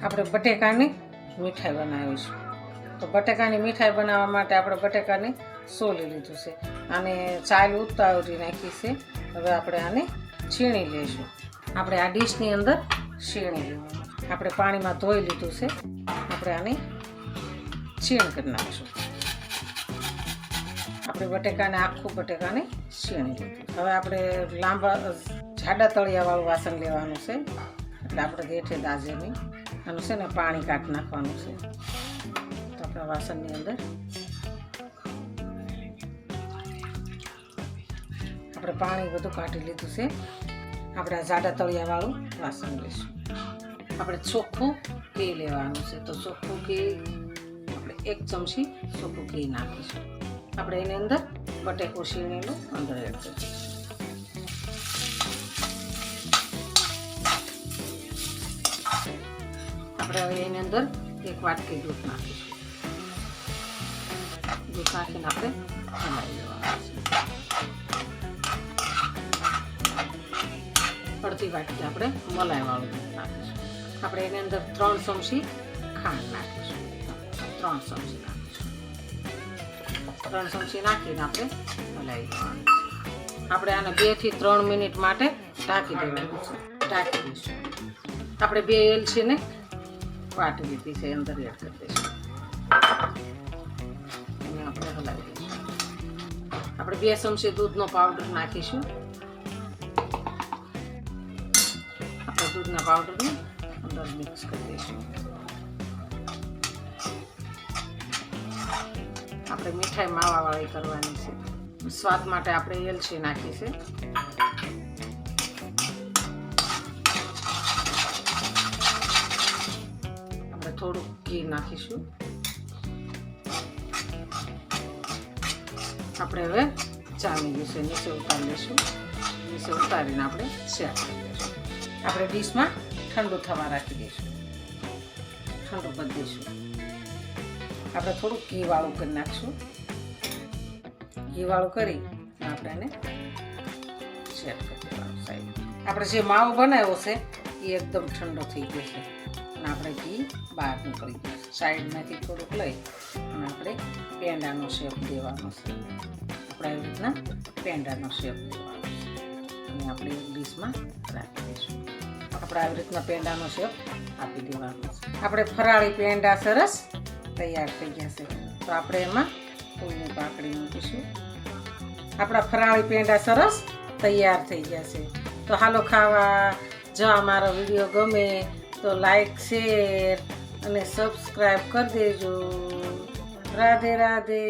આપણે બટેકાની મીઠાઈ બનાવીશું. તો બટેકાની મીઠાઈ બનાવવા માટે આપણે બટેકાને સોલી લીધું છે અને ચાલ ઉતાવળી નાખી છે. હવે આપણે આને છીણી લઈશું. આપણે આ ડીશની અંદર છીણી લેવાનું. આપણે પાણીમાં ધોઈ લીધું છે. આપણે આને છીણ કરી નાખીશું. આપણે બટેકાને આખું બટેકાને છીણી લીધું. હવે આપણે લાંબા જાડા તળિયાવાળું વાસણ લેવાનું છે. એટલે આપણે દેઠે દાજે નહીં આનું છે ને પાણી કાઢી નાખવાનું છે. તો આપણા વાસણની અંદર આપણે પાણી બધું કાઢી લીધું છે. આપણે આ જાડા તળિયાવાળું વાસણ લઈશું. આપણે ચોખ્ખું ઘી લેવાનું છે. તો ચોખ્ખું ઘી આપણે 1 ચમચી ચોખ્ખું ઘી નાખીશું. આપણે એની અંદર બટેકું છીણેલું અંદર એડ કરીશું. આપણે હવે એની અંદર 1 વાટકી દૂધ નાખીશું. દૂધ નાખીને આપણે હલાવી લેવાનું છે. અડધી વાટકી આપણે મલાઈવાળું દૂધ નાખીશું. આપણે એની અંદર 3 ચમચી ખાંડ નાખીશું. 3 ચમચી નાખીશું. 3 ચમચી નાખીને આપણે હલાવી દેવાનું છે. આપણે આને 2 થી 3 મિનિટ માટે ઢાંકી દેવાનું છે. ઢાંકી દઈશું. આપણે 2 એલચીને વાટી લીધી છે અંદર એડ કરી દઈશું. એને આપણે હલાવી દઈશું. આપણે 2 ચમચી દૂધનો પાવડર નાખીશું. આપણે દૂધના પાવડરને અંદર મિક્સ કરી દઈશું. આપણે મીઠાઈ માવાવાળી કરવાની છે. સ્વાદ માટે આપણે એલચી નાખી છે. આપણે થોડું ઘી નાખીશું. આપણે હવે ચામી ગયું નીચે ઉતારી લઈશું. નીચે ઉતારીને આપણે શેક કરી દઈશું. આપણે ડીશમાં ઠંડુ થવા રાખી દઈશું. ઠંડુ કરી દઈશું. આપણે થોડું ઘીવાળું કરી નાખીશું. ઘીવાળું કરી આપણે એને શેક કરી દેવાનું સાઈડ. આપણે જે માવો બનાવ્યો છે એ એકદમ ઠંડો થઈ ગયો છે અને આપણે ઘી બહાર નીકળી ગયું છે. સાઈડમાંથી થોડુંક લઈ અને આપણે પેંડાનો શેપ દેવાનો છે. આપણે આવી રીતના પેંડાનો શેપ દેવાનો છે અને આપણે એક ડીશમાં રાખી દઈશું. આપણે આવી રીતના પેંડાનો શેપ આપી દેવાનો છે. આપણે ફરાળી પેંડા સરસ તૈયાર થઈ ગયા છે. તો આપણે એમાં ફૂલની પાકડી મૂકીશું. આપણા ફરાળી પેંડા સરસ તૈયાર થઈ ગયા છે. તો હાલો ખાવા. જો અમારો વિડીયો ગમે તો લાઈક શેર અને સબસ્ક્રાઈબ કરી દેજો. રાધે રાધે.